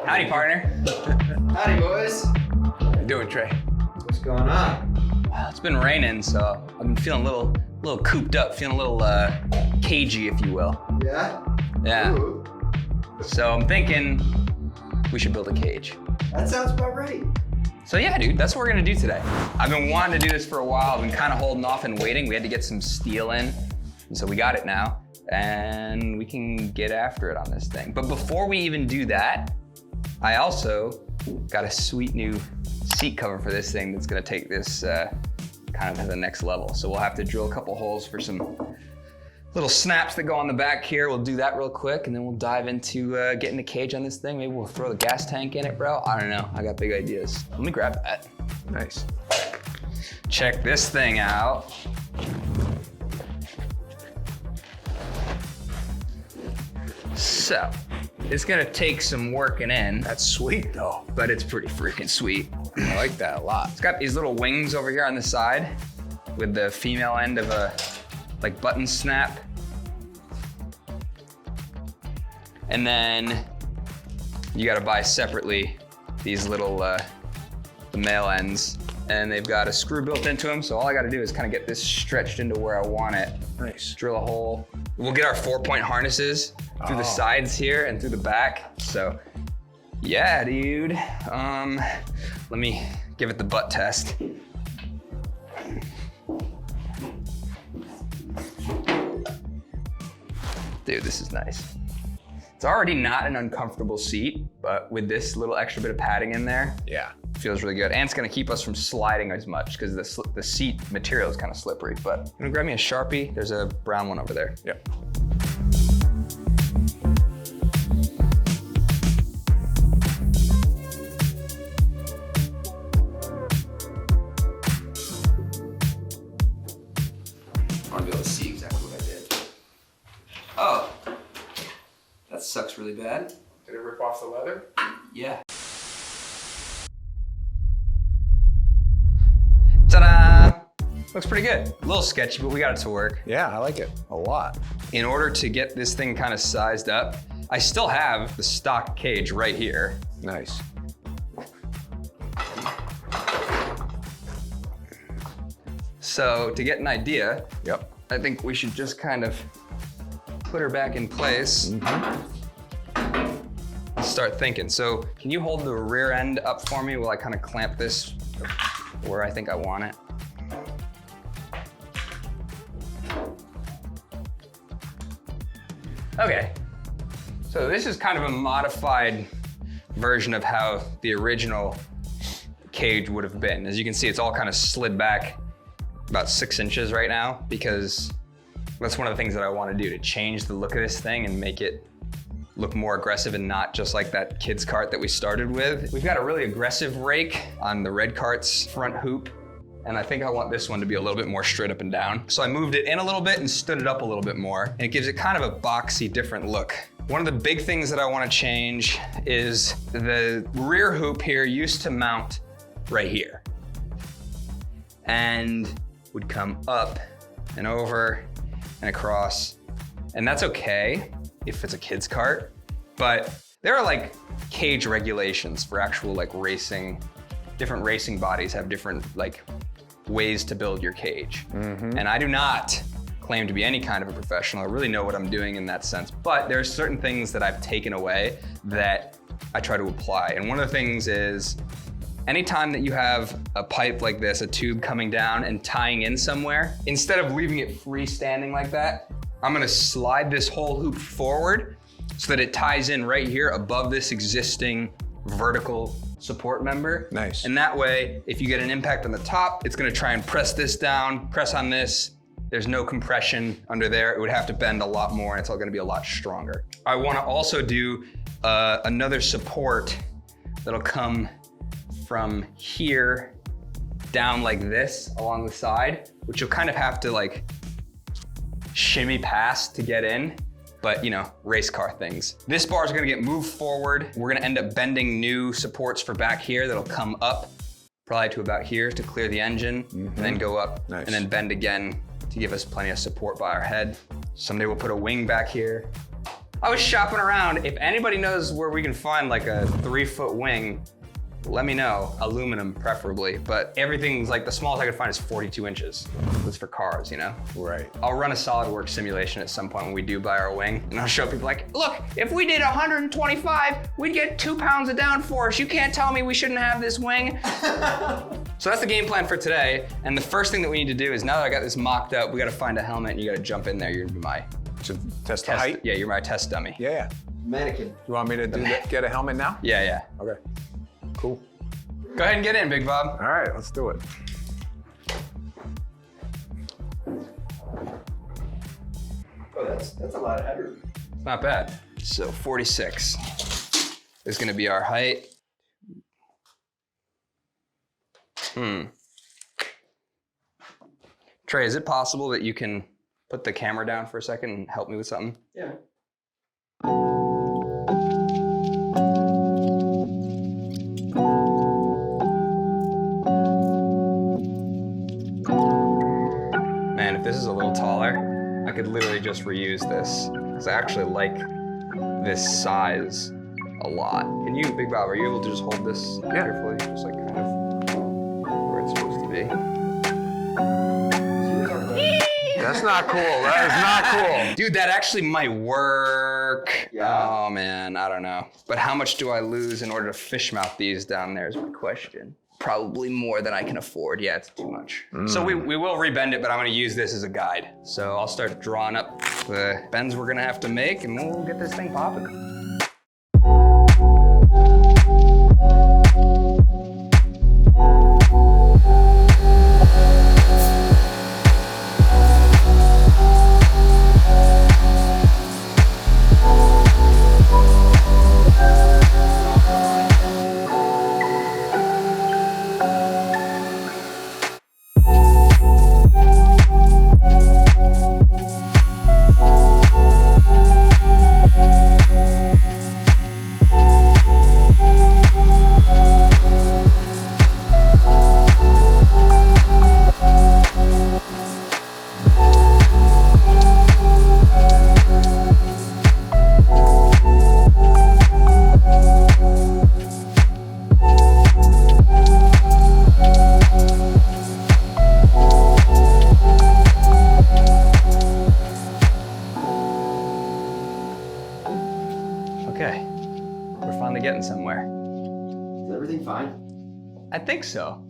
Howdy, partner. Howdy, boys. How you doing, Trey? What's going on? Well, it's been raining, so I've been feeling a little cooped up, feeling a little cagey, if you will. Yeah? Yeah. Ooh, So I'm thinking we should build a cage. that sounds about right. So yeah, dude, that's what we're gonna do today. I've been wanting to do this for a while. I've been kind of holding off and waiting. We had to get some steel in, and so we got it now, and we can get after it on this thing. But before we even do that, I also got a sweet new seat cover for this thing that's gonna take this kind of to the next level. So we'll have to drill a couple holes for some little snaps that go on the back here. We'll do that real quick, and then we'll dive into getting the cage on this thing. Maybe we'll throw the gas tank in it, bro. I don't know, I got big ideas. Let me grab that. Nice. Check this thing out. So, it's gonna take some working in, That's sweet though. but it's pretty freaking sweet. I like that a lot. It's got these little wings over here on the side with the female end of a like button snap. And then you gotta buy separately these little the male ends, and they've got a screw built into them. So all I gotta do is kind of get this stretched into where I want it. Nice. Drill a hole. We'll get our 4-point harnesses through the sides here and through the back. So yeah, dude. Let me give it the butt test. Dude, this is nice. It's already not an uncomfortable seat, but with this little extra bit of padding in there, Yeah. it feels really good. And it's gonna keep us from sliding as much because the seat material is kind of slippery. But I'm gonna grab me a Sharpie. There's a brown one over there. Yep. I want to be able to see exactly what I did. Oh, that sucks really bad. Did it rip off the leather? Yeah. Ta-da! Looks pretty good. A little sketchy, but we got it to work. Yeah, I like it a lot. In order to get this thing kind of sized up, I still have the stock cage right here. Nice. So to get an idea, Yep. I think we should just kind of put her back in place. Start thinking. So can you hold the rear end up for me while I kind of clamp this where I think I want it? Okay, so this is kind of a modified version of how the original cage would have been. As you can see, it's all kind of slid back about 6 inches right now, because that's one of the things that I want to do, to change the look of this thing and make it look more aggressive and not just like that kid's cart that we started with. We've got a really aggressive rake on the red cart's front hoop, and I think I want this one to be a little bit more straight up and down. So I moved it in a little bit and stood it up a little bit more, and it gives it kind of a boxy, different look. One of the big things that I want to change is the rear hoop here used to mount right here and would come up and over and across, and that's okay if it's a kid's cart, but there are like cage regulations for actual like racing. Different racing bodies have different like ways to build your cage. And I do not claim to be any kind of a professional. I really know what I'm doing in that sense, but there are certain things that I've taken away that I try to apply. And one of the things is, anytime that you have a pipe like this, a tube coming down and tying in somewhere, instead of leaving it freestanding like that, I'm gonna slide this whole hoop forward so that it ties in right here above this existing vertical support member. Nice. And that way, if you get an impact on the top, it's gonna try and press this down, press on this. There's no compression under there. It would have to bend a lot more, and it's all gonna be a lot stronger. I wanna also do another support that'll come from here down like this along the side, which you'll kind of have to like shimmy past to get in, but you know, race car things. This bar is gonna get moved forward. We're gonna end up bending new supports for back here that'll come up probably to about here to clear the engine, and then go up, Nice. and then bend again to give us plenty of support by our head. Someday we'll put a wing back here, I was shopping around. If anybody knows where we can find like a 3-foot wing, let me know. Aluminum preferably, but everything's like the smallest I could find is 42 inches. That's for cars, you know? Right. I'll run a SolidWorks simulation at some point when we do buy our wing, and I'll show people like, look, if we did 125, we'd get 2 pounds of downforce. You can't tell me we shouldn't have this wing. So that's the game plan for today. And the first thing that we need to do is, now that I got this mocked up, we gotta find a helmet and you gotta jump in there. You're gonna be my To test the height? Yeah, you're my test dummy. Yeah. Mannequin. You want me to do that, get a helmet now? Yeah. Okay. Cool. Go ahead and get in, Big Bob. All right, let's do it. Oh, that's a lot of headroom. It's not bad. So 46 is gonna be our height. Trey, is it possible that you can put the camera down for a second and help me with something? Yeah. Man, if this is a little taller, I could literally just reuse this, because I actually like this size a lot. Can you, Big Bob, are you able to just hold this carefully? Just like kind of where it's supposed to be. That's not cool. That is not cool. Dude, that actually might work. Yeah. Oh man, I don't know. But how much do I lose in order to fish mouth these down there is my question. Probably more than I can afford. Yeah, it's too much. So we will rebend it, but I'm gonna use this as a guide. So I'll start drawing up the bends we're gonna have to make and we'll get this thing popping. Okay, we're finally getting somewhere. Is everything fine? I think so.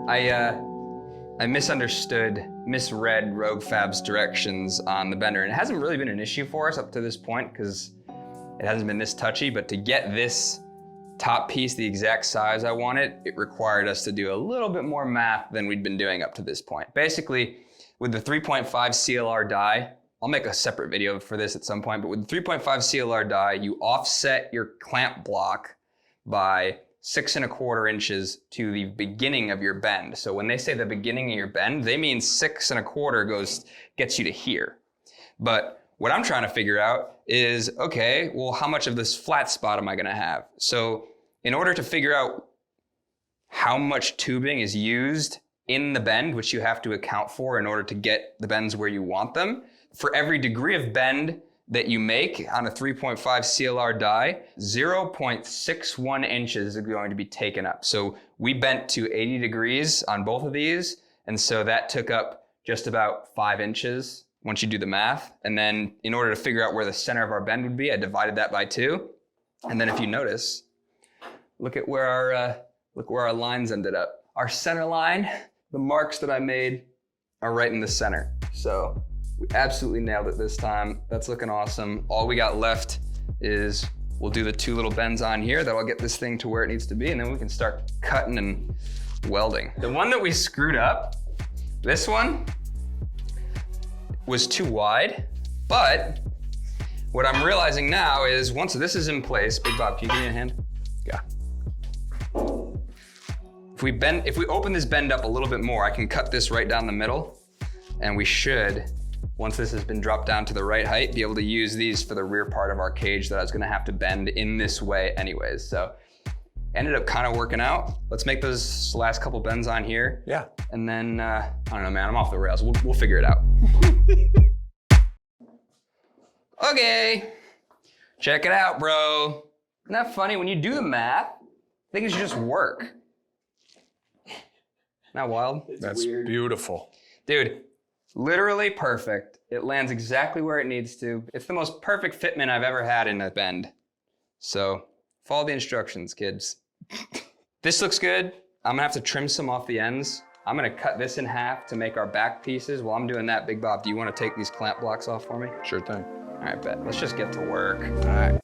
I misread Rogue Fab's directions on the bender, and it hasn't really been an issue for us up to this point because it hasn't been this touchy, but to get this top piece the exact size I wanted, it required us to do a little bit more math than we'd been doing up to this point. Basically, with the 3.5 CLR die, I'll make a separate video for this at some point, but with the 3.5 CLR die, you offset your clamp block by 6¼ inches to the beginning of your bend. So when they say the beginning of your bend, they mean 6¼ gets you to here. But what I'm trying to figure out is, okay, well, how much of this flat spot am I gonna have? So in order to figure out how much tubing is used in the bend, which you have to account for in order to get the bends where you want them, for every degree of bend that you make on a 3.5 CLR die, 0.61 inches is going to be taken up. So we bent to 80 degrees on both of these, and so that took up just about 5 inches once you do the math. And then in order to figure out where the center of our bend would be, I divided that by 2. And then if you notice, look where our lines ended up. Our center line, the marks that I made are right in the center. So we absolutely nailed it this time. That's looking awesome. All we got left is we'll do the 2 little bends on here. That'll get this thing to where it needs to be, and then we can start cutting and welding. The one that we screwed up, this one, was too wide, but what I'm realizing now is once this is in place, Big Bob, can you give me a hand? Yeah. If we open this bend up a little bit more, I can cut this right down the middle, and we should, once this has been dropped down to the right height, be able to use these for the rear part of our cage that I was gonna have to bend in this way anyways. So ended up kind of working out. Let's make those last couple bends on here. Yeah. And then, I don't know, man, I'm off the rails. We'll figure it out. Okay, Check it out, bro. Isn't that funny? When you do the math, things just work. Not wild? That's weird. Beautiful. Dude, literally perfect. It lands exactly where it needs to. It's the most perfect fitment I've ever had in a bend. So follow the instructions, kids. This looks good. I'm gonna have to trim some off the ends. I'm gonna cut this in half to make our back pieces. While I'm doing that, Big Bob, do you wanna take these clamp blocks off for me? Sure thing. All right, bet. Let's just get to work. All right.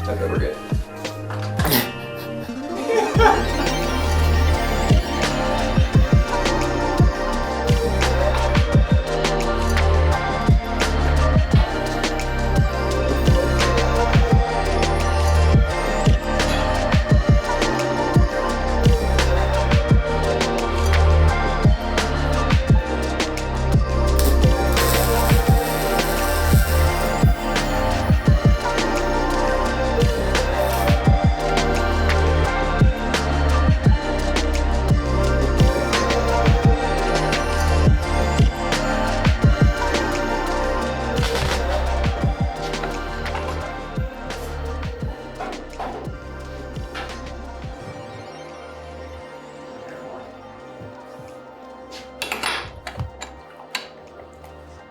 Okay, we're good.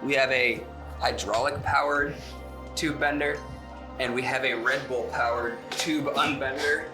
We have a hydraulic powered tube bender, and we have a Red Bull powered tube unbender.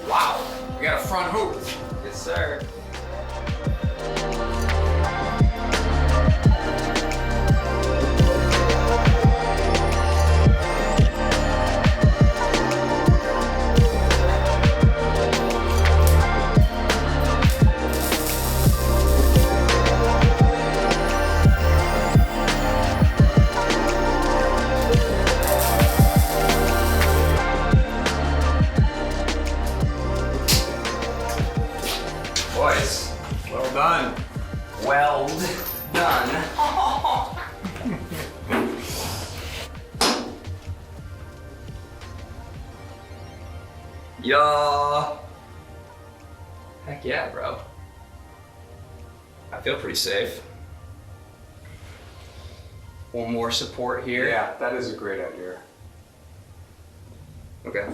Wow, we got a front hoop. Yes, sir. Boys, Well done. weld done. Yeah. Heck yeah, bro. I feel pretty safe. One more support here. Yeah, that is a great idea. Okay.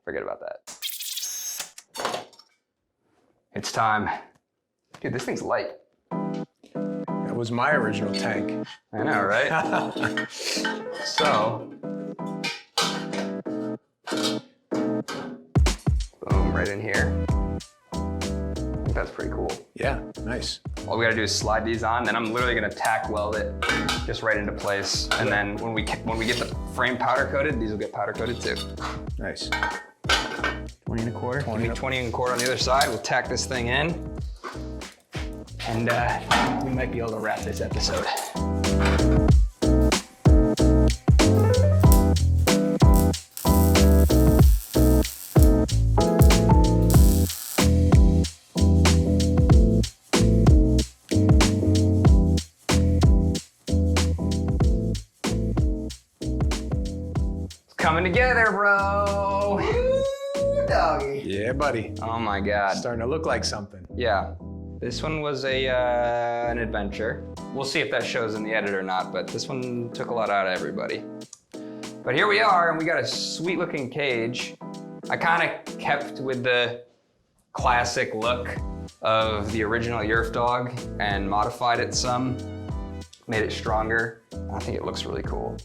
Forget about that. It's time. Dude, this thing's light. That was my original tank. I know, right? So, boom, right in here. I think that's pretty cool. Yeah, nice. All we gotta do is slide these on, then I'm literally gonna tack weld it just right into place. And then when we get the frame powder coated, these will get powder coated too. Nice. 20 and a quarter. 20. Give me 20 and a quarter on the other side. We'll tack this thing in. And we might be able to wrap this episode. Coming together, bro. Ooh, doggy. Yeah, buddy. Oh my God. Starting to look like something. Yeah, this one was an adventure. We'll see if that shows in the edit or not, but this one took a lot out of everybody. But here we are, and we got a sweet looking cage. I kind of kept with the classic look of the original Yerf dog and modified it some, made it stronger. I think it looks really cool.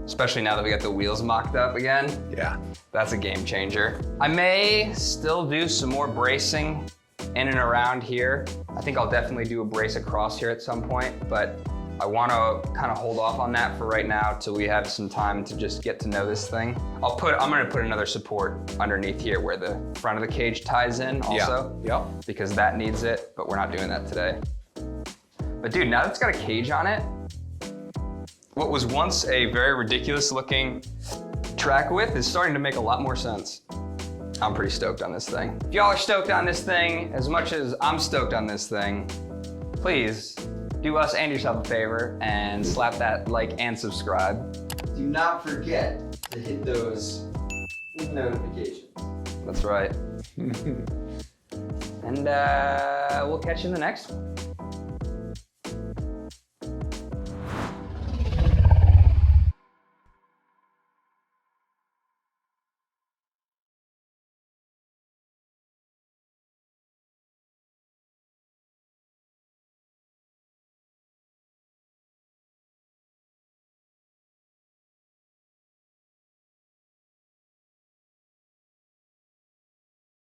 Especially now that we got the wheels mocked up again. Yeah. That's a game changer. I may still do some more bracing in and around here. I think I'll definitely do a brace across here at some point, but I want to kind of hold off on that for right now till we have some time to just get to know this thing. I'm gonna put another support underneath here where the front of the cage ties in also. Yeah. Because that needs it, but we're not doing that today. But dude, now that it's got a cage on it, what was once a very ridiculous looking track width is starting to make a lot more sense. I'm pretty stoked on this thing. If y'all are stoked on this thing as much as I'm stoked on this thing, please do us and yourself a favor and slap that like and subscribe. Do not forget to hit those notifications. That's right. And we'll catch you in the next one.